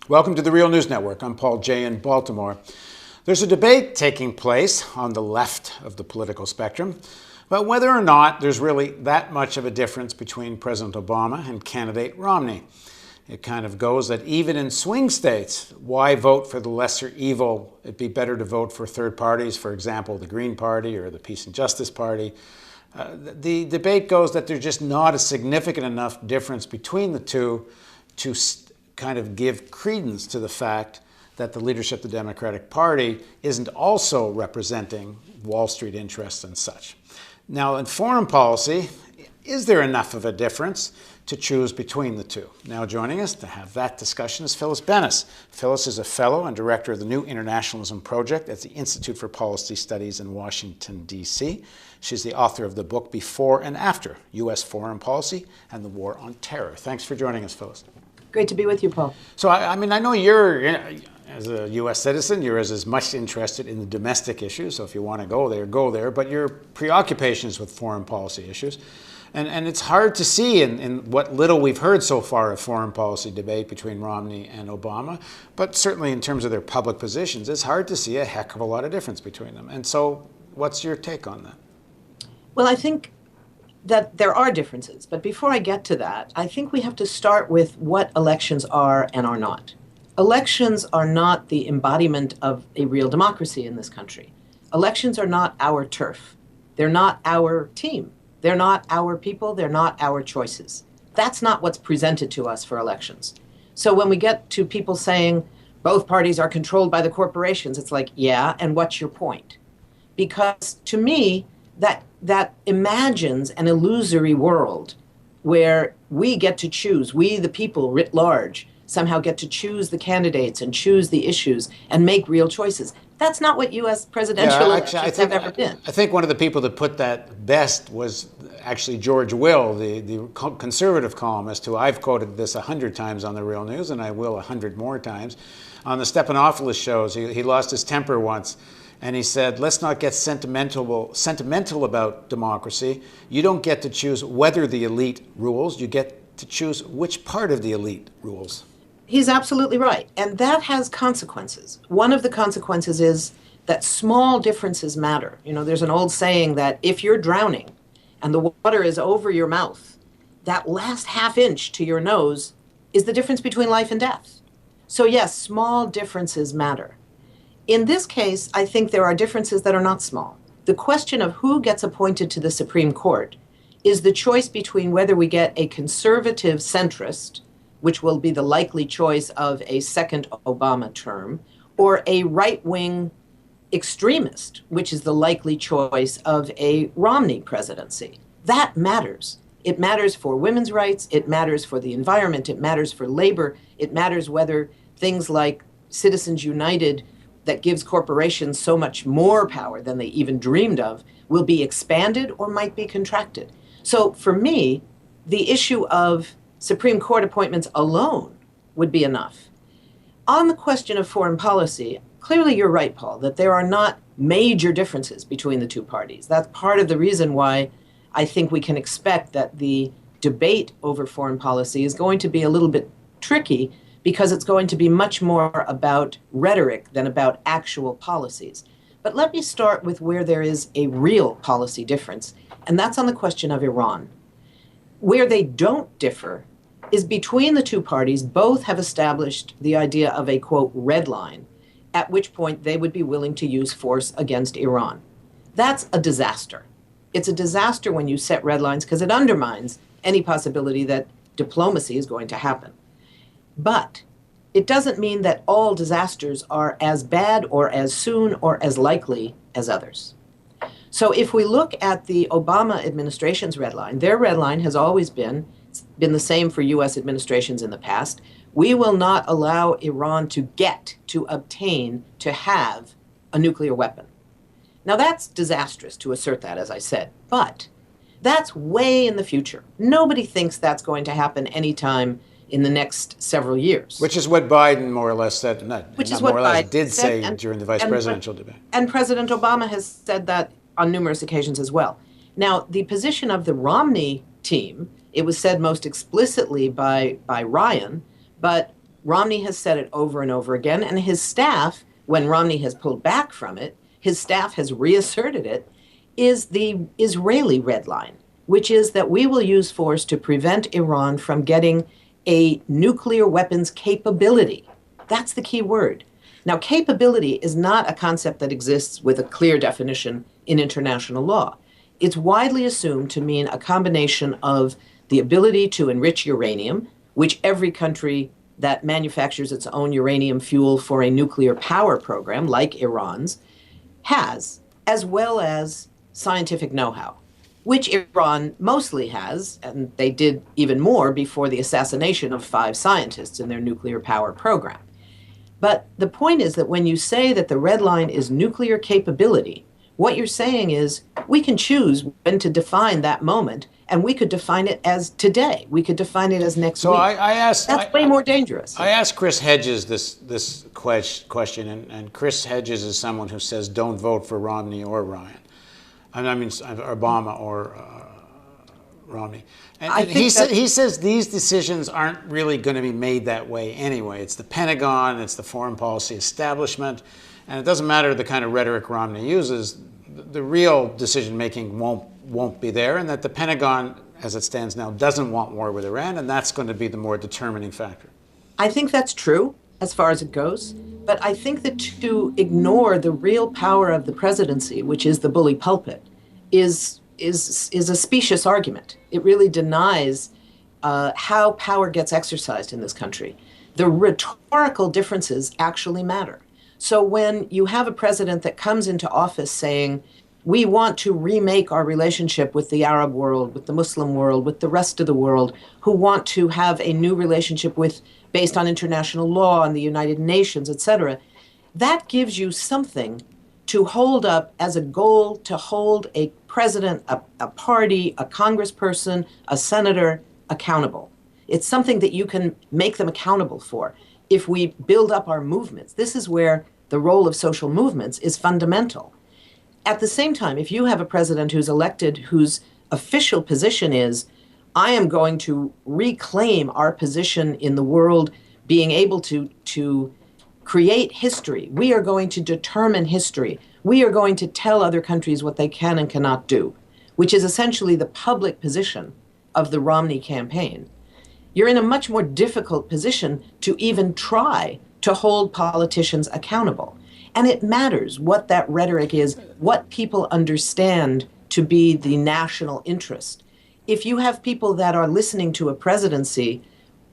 Welcome to the Real News Network. I'm Paul Jay in Baltimore. There's a debate taking place on the left of the political spectrum about whether or not there's really that much of a difference between President Obama and candidate Romney. It kind of goes that even in swing states, why vote for the lesser evil? It'd be better to vote for third parties, for example, the Green Party or the Peace and Justice Party. The debate goes that there's just not a significant enough difference between the two to kind of give credence to the fact that the leadership of the Democratic Party isn't also representing Wall Street interests and such. Now, in foreign policy, is there enough of a difference to choose between the two? Now joining us to have that discussion is Phyllis Bennis. Phyllis is a fellow and director of the New Internationalism Project at the Institute for Policy Studies in Washington, D.C. She's the author of the book Before and After, U.S. Foreign Policy and the War on Terror. Thanks for joining us, Phyllis. Great to be with you, Paul. So, I mean, I know you're, as a U.S. citizen, you're as much interested in the domestic issues, so if you want to go there, but your preoccupation is with foreign policy issues. And it's hard to see in what little we've heard so far of foreign policy debate between Romney and Obama, but certainly in terms of their public positions, it's hard to see a heck of a lot of difference between them. And so what's your take on that? Well, I think that there are differences, but before I get to that, I think we have to start with what elections are and are not. Elections are not the embodiment of a real democracy in this country. Elections are not our turf. They're not our team. They're not our people. They're not our choices. That's not what's presented to us for elections. So when we get to people saying both parties are controlled by the corporations, it's like, yeah, and what's your point? Because to me, that imagines an illusory world where we get to choose, we the people writ large, somehow get to choose the candidates and choose the issues and make real choices. That's not what U.S. presidential elections have ever been. I think one of the people that put that best was actually George Will, the conservative columnist, who I've quoted this 100 times on the Real News, and I will 100 more times. On the Stephanopoulos shows, he lost his temper once, and he said, let's not get sentimental about democracy. You don't get to choose whether the elite rules. You get to choose which part of the elite rules. He's absolutely right. And that has consequences. One of the consequences is that small differences matter. You know, there's an old saying that if you're drowning and the water is over your mouth, that last half inch to your nose is the difference between life and death. So yes, small differences matter. In this case, I think there are differences that are not small. The question of who gets appointed to the Supreme Court is the choice between whether we get a conservative centrist, which will be the likely choice of a second Obama term, or a right-wing extremist, which is the likely choice of a Romney presidency. That matters. It matters for women's rights, it matters for the environment, it matters for labor, it matters whether things like Citizens United that gives corporations so much more power than they even dreamed of will be expanded or might be contracted. So for me, the issue of Supreme Court appointments alone would be enough. On the question of foreign policy, clearly you're right, Paul, that there are not major differences between the two parties. That's part of the reason why I think we can expect that the debate over foreign policy is going to be a little bit tricky because it's going to be much more about rhetoric than about actual policies. But let me start with where there is a real policy difference, and that's on the question of Iran. Where they don't differ is between the two parties. Both have established the idea of a, quote, red line, at which point they would be willing to use force against Iran. That's a disaster. It's a disaster when you set red lines because it undermines any possibility that diplomacy is going to happen. But it doesn't mean that all disasters are as bad or as soon or as likely as others. So if we look at the Obama administration's red line, their red line has always been the same for U.S. administrations in the past. We will not allow Iran to obtain, to have a nuclear weapon. Now that's disastrous to assert that, as I said, but that's way in the future. Nobody thinks that's going to happen anytime in the next several years. Which is what Biden more or less said, did say and, during the vice presidential debate. And President Obama has said that on numerous occasions as well. Now, the position of the Romney team, it was said most explicitly by Ryan, but Romney has said it over and over again, and his staff, when Romney has pulled back from it, his staff has reasserted it, is the Israeli red line, which is that we will use force to prevent Iran from getting a nuclear weapons capability. That's the key word. Now, capability is not a concept that exists with a clear definition in international law. It's widely assumed to mean a combination of the ability to enrich uranium, which every country that manufactures its own uranium fuel for a nuclear power program, like Iran's, has, as well as scientific know-how, which Iran mostly has, and they did even more before the assassination of 5 scientists in their nuclear power program. But the point is that when you say that the red line is nuclear capability, what you're saying is we can choose when to define that moment, and we could define it as today. We could define it as next So week. That's way more dangerous. I asked Chris Hedges this question, and Chris Hedges is someone who says don't vote for Romney or Ryan. I mean Obama or Romney. And he says these decisions aren't really going to be made that way anyway. It's the Pentagon, it's the foreign policy establishment, and it doesn't matter the kind of rhetoric Romney uses. The real decision making won't be there, and that the Pentagon, as it stands now, doesn't want war with Iran, and that's going to be the more determining factor. I think that's true as far as it goes, but I think that to ignore the real power of the presidency, which is the bully pulpit, is a specious argument. It really denies how power gets exercised in this country. The rhetorical differences actually matter. So when you have a president that comes into office saying, we want to remake our relationship with the Arab world, with the Muslim world, with the rest of the world, who want to have a new relationship based on international law and the United Nations, etc., that gives you something to hold up as a goal to hold a president, a party, a congressperson, a senator accountable. It's something that you can make them accountable for. If we build up our movements, this is where the role of social movements is fundamental. At the same time, if you have a president who's elected whose official position is, I am going to reclaim our position in the world, being able to create history. We are going to determine history. We are going to tell other countries what they can and cannot do, which is essentially the public position of the Romney campaign. You're in a much more difficult position to even try to hold politicians accountable. And it matters what that rhetoric is, what people understand to be the national interest. If you have people that are listening to a presidency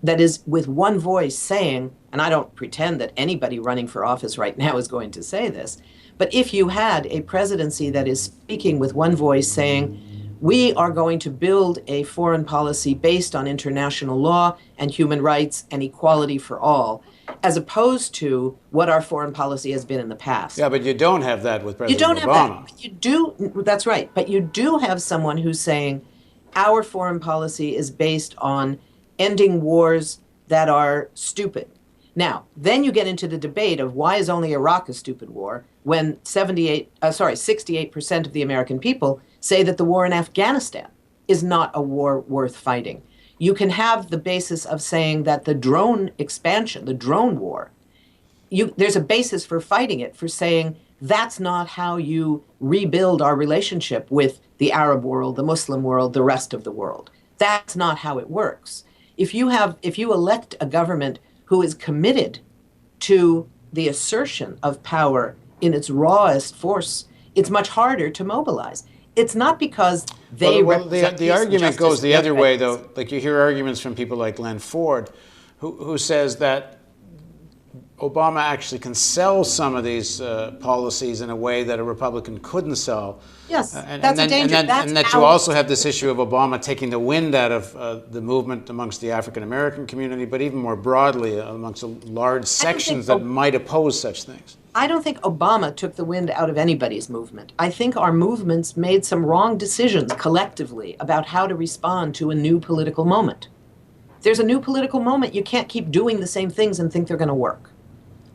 that is with one voice saying, and I don't pretend that anybody running for office right now is going to say this, but if you had a presidency that is speaking with one voice saying, we are going to build a foreign policy based on international law and human rights and equality for all, as opposed to what our foreign policy has been in the past. Yeah, but you don't have that with President Obama. You don't have that. You do, that's right. But you do have someone who's saying our foreign policy is based on ending wars that are stupid. Now, then you get into the debate of why is only Iraq a stupid war when 68% of the American people say that the war in Afghanistan is not a war worth fighting. You can have the basis of saying that the drone expansion, the drone war, there's a basis for fighting it, for saying that's not how you rebuild our relationship with the Arab world, the Muslim world, the rest of the world. That's not how it works. If you elect a government who is committed to the assertion of power in its rawest force, it's much harder to mobilize. It's not because they represent the argument goes the other way, though. Like you hear arguments from people like Glenn Ford, who says that Obama actually can sell some of these policies in a way that a Republican couldn't sell. Yes, that's a danger. And that you also have this issue of Obama taking the wind out of the movement amongst the African American community, but even more broadly amongst large sections that might oppose such things. I don't think Obama took the wind out of anybody's movement. I think our movements made some wrong decisions collectively about how to respond to a new political moment. There's a new political moment. You can't keep doing the same things and think they're going to work.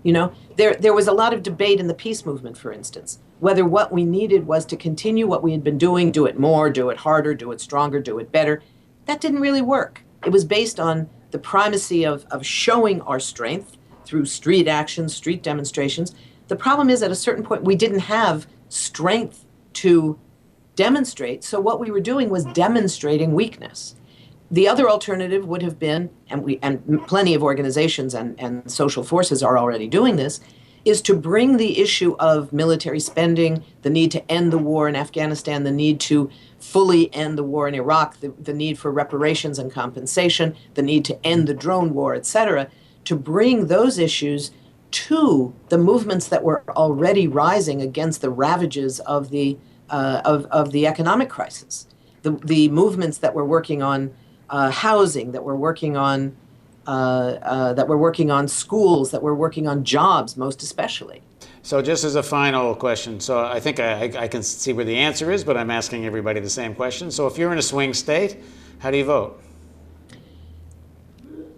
You know, there was a lot of debate in the peace movement, for instance, whether what we needed was to continue what we had been doing, do it more, do it harder, do it stronger, do it better. That didn't really work. It was based on the primacy of showing our strength through street actions, street demonstrations. The problem is, at a certain point, we didn't have strength to demonstrate. So what we were doing was demonstrating weakness. The other alternative would have been, and plenty of organizations and social forces are already doing this, is to bring the issue of military spending, the need to end the war in Afghanistan, the need to fully end the war in Iraq, the need for reparations and compensation, the need to end the drone war, etc., to bring those issues to the movements that were already rising against the ravages of the economic crisis, the movements that were working on housing, that were working on schools, that were working on jobs, most especially. So just as a final question, so I think I can see where the answer is, but I'm asking everybody the same question. So if you're in a swing state, how do you vote?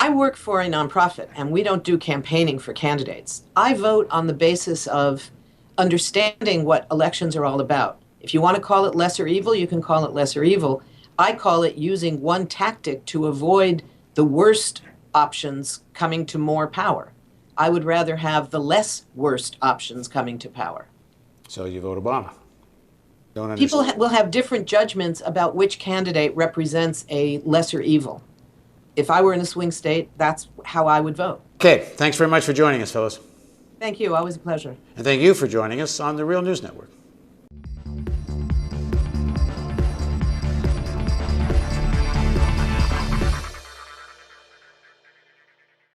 I work for a nonprofit, and we don't do campaigning for candidates. I vote on the basis of understanding what elections are all about. If you want to call it lesser evil, you can call it lesser evil. I call it using one tactic to avoid the worst options coming to more power. I would rather have the less worst options coming to power. So you vote Obama. People will have different judgments about which candidate represents a lesser evil. If I were in a swing state, that's how I would vote. Okay, thanks very much for joining us, Phyllis. Thank you. Always a pleasure. And thank you for joining us on the Real News Network.